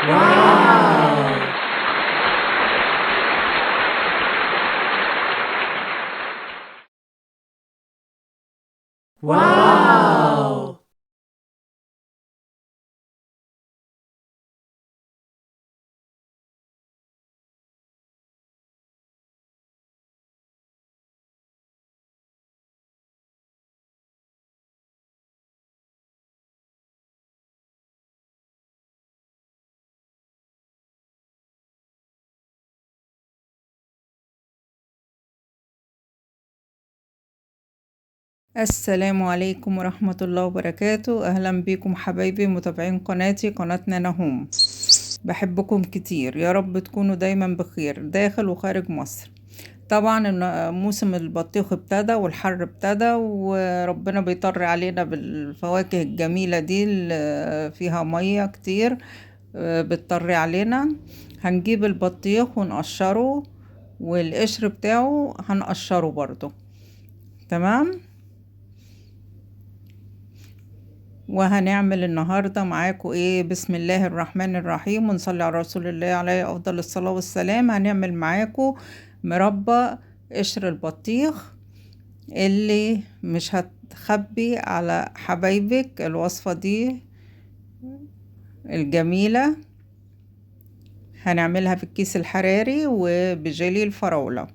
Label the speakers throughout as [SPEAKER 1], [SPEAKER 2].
[SPEAKER 1] واو. واو.
[SPEAKER 2] السلام عليكم ورحمة الله وبركاته. أهلا بكم حبايبي متابعين قناتي قناتنا نهوم. بحبكم كتير، يا رب تكونوا دايما بخير داخل وخارج مصر. طبعا موسم البطيخ ابتدى والحر ابتدى، وربنا بيطر علينا بالفواكه الجميلة دي اللي فيها مية كتير. بتطر علينا. هنجيب البطيخ ونقشره، والقشر بتاعه هنقشره برضو. تمام. وهنعمل النهاردة معاكم ايه؟ بسم الله الرحمن الرحيم، ونصلي على رسول الله عليه افضل الصلاة والسلام. هنعمل معاكم مربى قشر البطيخ، اللي مش هتخبي على حبايبك الوصفة دي الجميلة. هنعملها في الكيس الحراري وبجيلي الفراولة.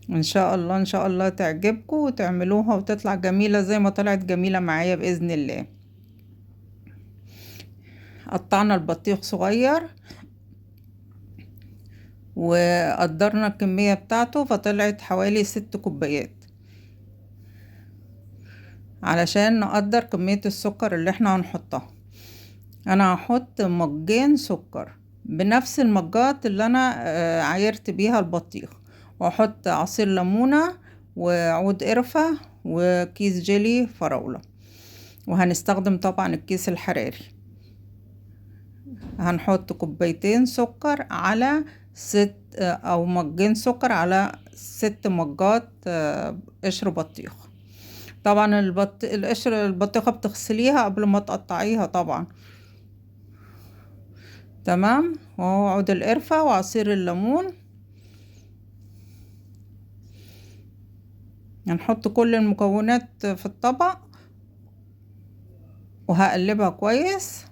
[SPEAKER 2] ان شاء الله ان شاء الله تعجبكم وتعملوها وتطلع جميلة زي ما طلعت جميلة معايا بإذن الله. قطعنا البطيخ صغير وقدرنا الكمية بتاعته، فطلعت حوالي 6 كوبايات، علشان نقدر كمية السكر اللي احنا هنحطها. انا هحط مجين سكر بنفس المجات اللي انا عايرت بيها البطيخ، واحط عصير ليمونة وعود قرفة وكيس جيلي فراولة. وهنستخدم طبعا الكيس الحراري. هنحط كوبايتين سكر على او مجين سكر على 6 مجات قشر بطيخ. طبعا القشر البطيخة بتغسليها قبل ما تقطعيها طبعا. تمام. وهو عود القرفة وعصير الليمون. هنحط كل المكونات في الطبق وهقلبها كويس.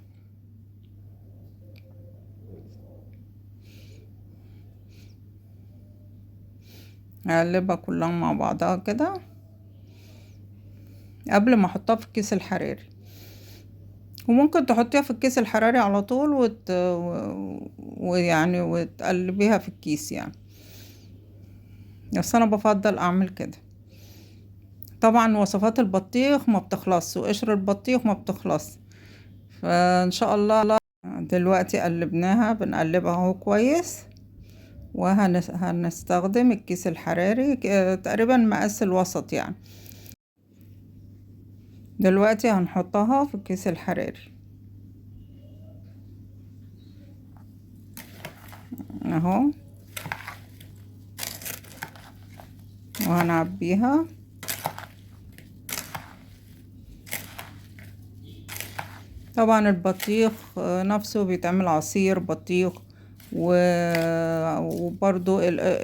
[SPEAKER 2] هقلبها كلها مع بعضها كده قبل ما احطها في الكيس الحراري. وممكن تحطيها في الكيس الحراري على طول ويعني وتقلبيها في الكيس يعني، بس انا بفضل اعمل كده. طبعا وصفات البطيخ ما بتخلص وقشر البطيخ ما بتخلص، فان شاء الله. دلوقتي قلبناها، بنقلبها اهو كويس. وهنستخدم الكيس الحراري تقريبا مقاس الوسط يعني. دلوقتي هنحطها في الكيس الحراري اهو، وهنعبيها. طبعا البطيخ نفسه بيتعمل عصير بطيخ، وبرضو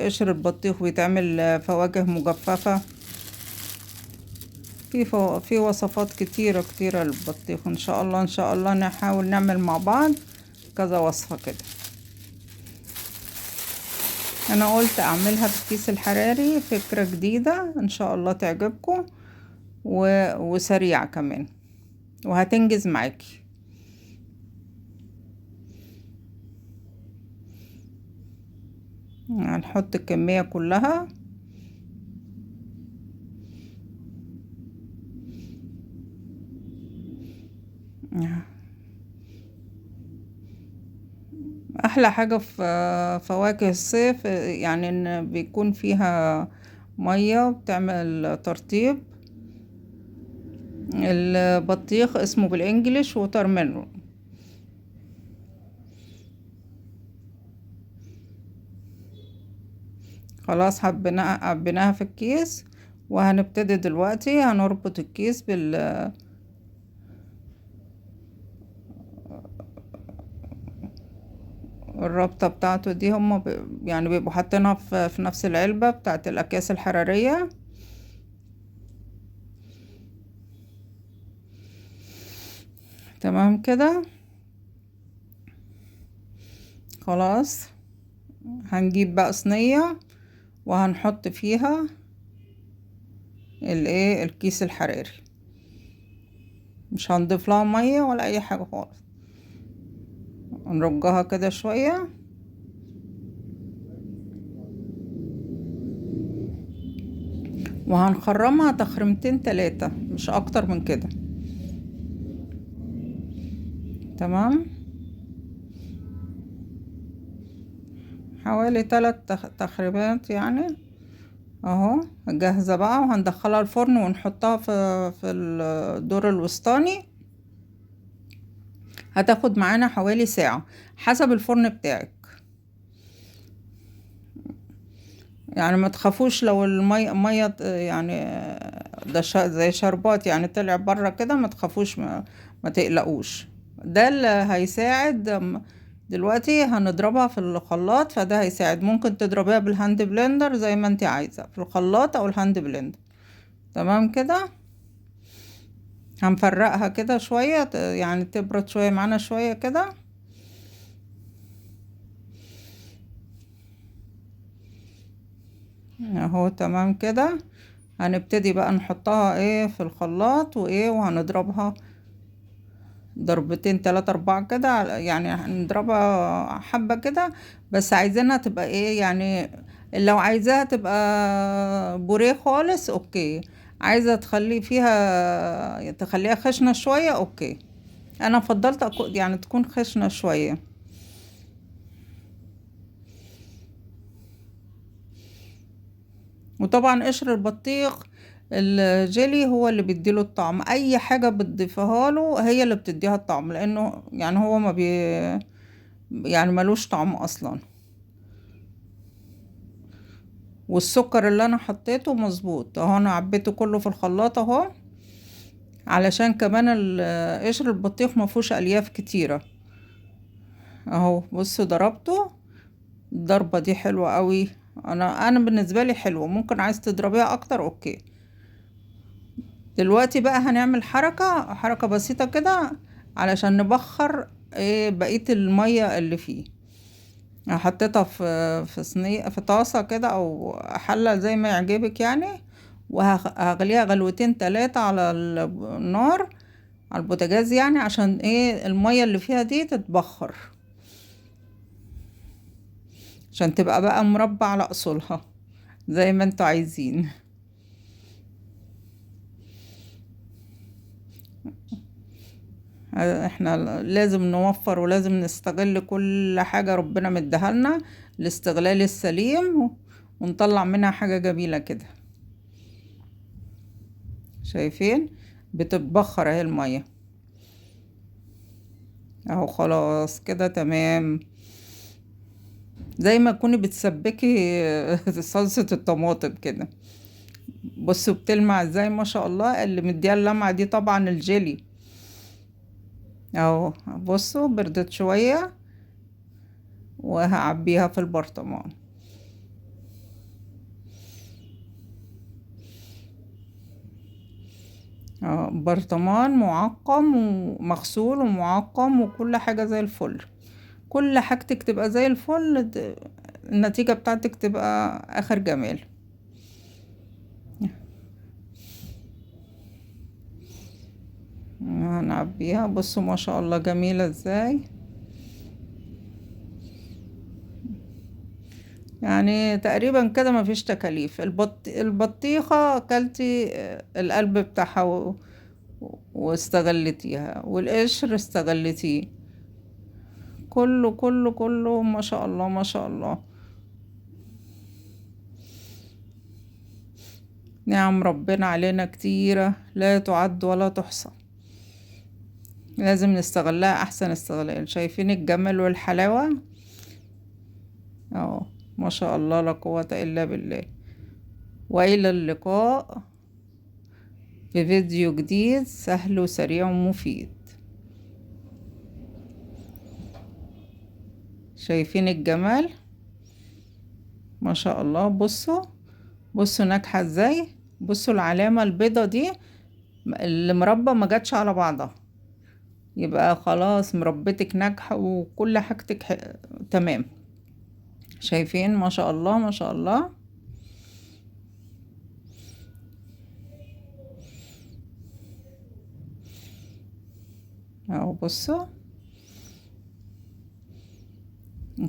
[SPEAKER 2] قشر البطيخ بيتعمل فواكه مجففة. في وصفات كتيرة كتيرة للبطيخ. ان شاء الله ان شاء الله نحاول نعمل مع بعض كذا وصفة كده. انا قلت اعملها في الكيس الحراري، فكرة جديدة ان شاء الله تعجبكم وسريعة كمان وهتنجز معاكي. هنحط الكمية كلها. احلى حاجة في فواكه الصيف يعني ان بيكون فيها مية وبتعمل ترطيب. البطيخ اسمه بالانجليش ووتر ميلون. خلاص حبيناها في الكيس. وهنبتدي دلوقتي هنربط الكيس الرابطة بتاعته دي هما يعني بيبقوا حاطينها في نفس العلبة بتاعت الأكياس الحرارية. تمام كده. خلاص، هنجيب بقى صينية وهنحط فيها الايه الكيس الحراري، مش هنضيف لها مية ولا اي حاجة خالص. نرجها كده شوية وهنخرمها تخريمتين 3، مش اكتر من كده. تمام، حوالي 3 تخريبات يعني. اهو جاهزة بقى، وهندخلها الفرن ونحطها في الدور الوسطاني. هتاخد معانا حوالي ساعة حسب الفرن بتاعك. يعني ما تخافوش لو المية يعني ده زي شربات يعني طلع بره كده، ما تخافوش، ما تقلقوش. ده اللي هيساعد. دلوقتي هنضربها في الخلاط، فده هيساعد. ممكن تضربيها بالهاند بلندر زي ما انت عايزة، في الخلاط او الهاند بلندر. تمام كده. هنفرقها كده شوية يعني تبرد شوية معانا شوية كده. اهو تمام كده. هنبتدي بقى نحطها ايه في الخلاط وايه، وهنضربها ضربتين 3 4 كده، يعني هنضربها حبة كده. بس عايزينها تبقى ايه يعني، لو عايزاها تبقى بوريه خالص اوكي، عايزة تخليها خشنة شوية اوكي. انا فضلت يعني تكون خشنة شوية. وطبعا قشر البطيخ الجيلي هو اللي بيديله الطعم، اي حاجة بتضيفها له هي اللي بتديها الطعم، لانه يعني هو ما يعني ملوش طعم اصلا. والسكر اللي انا حطيته مظبوط اهو، انا عبيته كله في الخلاط اهو، علشان كمان قشر البطيخ ما فيهوش الياف كتيرة. اهو بصوا ضربته، الضربة دي حلوة قوي. انا بالنسبة لي حلوة، ممكن عايز تضربيها اكتر اوكي. دلوقتي بقى هنعمل حركة بسيطة كده علشان نبخر ايه بقية المية اللي فيه. حطيتها في صينية، في طاسة كده او حلة زي ما يعجبك يعني، وهغليها غلوتين 3 على النار، على البوتاجاز يعني، عشان ايه المية اللي فيها دي تتبخر، عشان تبقى بقى مربع على اصولها زي ما انتوا عايزين. احنا لازم نوفر ولازم نستغل كل حاجة ربنا مديها لنا، الاستغلال السليم، ونطلع منها حاجة جميلة كده. شايفين بتتبخر اهي المية اهو. خلاص كده تمام، زي ما تكوني بتسبكي صلصة الطماطم كده. بصوا بتلمع ازاي ما شاء الله، اللي مديها اللمعة دي طبعا الجيلي اهو. بصوا بردت شوية وهعبيها في البرطمان. برطمان معقم ومغسول ومعقم وكل حاجة زي الفل. كل حاجتك تبقى زي الفل، النتيجة بتاعتك تبقى آخر جمال. هنعبيها، بصوا ما شاء الله جميلة ازاي. يعني تقريبا كده ما فيش تكاليف. البطيخة اكلتي القلب بتاعها واستغلتيها، والقشر استغلتيه، كله كله كله ما شاء الله ما شاء الله. نعم ربنا علينا كتيرة لا تعد ولا تحصى، لازم نستغلها احسن استغلال. شايفين الجمال والحلاوة اهو، ما شاء الله لا قوة الا بالله. والى اللقاء في فيديو جديد سهل وسريع ومفيد. شايفين الجمال؟ ما شاء الله. بصوا بصوا ناجحة ازاي. بصوا العلامة البيضة دي، المربى ما جاتش على بعضها، يبقى خلاص مربتك ناجحة وكل حاجتك تمام. شايفين؟ ما شاء الله ما شاء الله. اهو بصوا،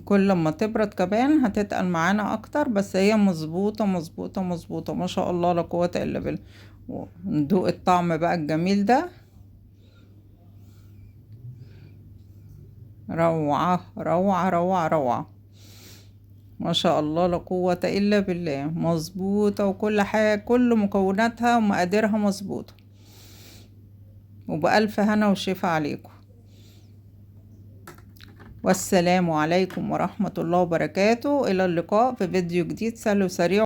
[SPEAKER 2] كل ما تبرد كمان هتتقل معانا اكتر، بس هي مظبوطة مظبوطة مظبوطة ما شاء الله لا قوة الا بالله. ندوق الطعم بقى الجميل ده. روعة روعة روعة روعة. ما شاء الله لا قوة الا بالله. مظبوطة وكل حاجة، كل مكوناتها ومقاديرها مظبوطة، وبألف هنا وشفا عليكم. والسلام عليكم ورحمة الله وبركاته. إلى اللقاء في فيديو جديد سهل وسريع.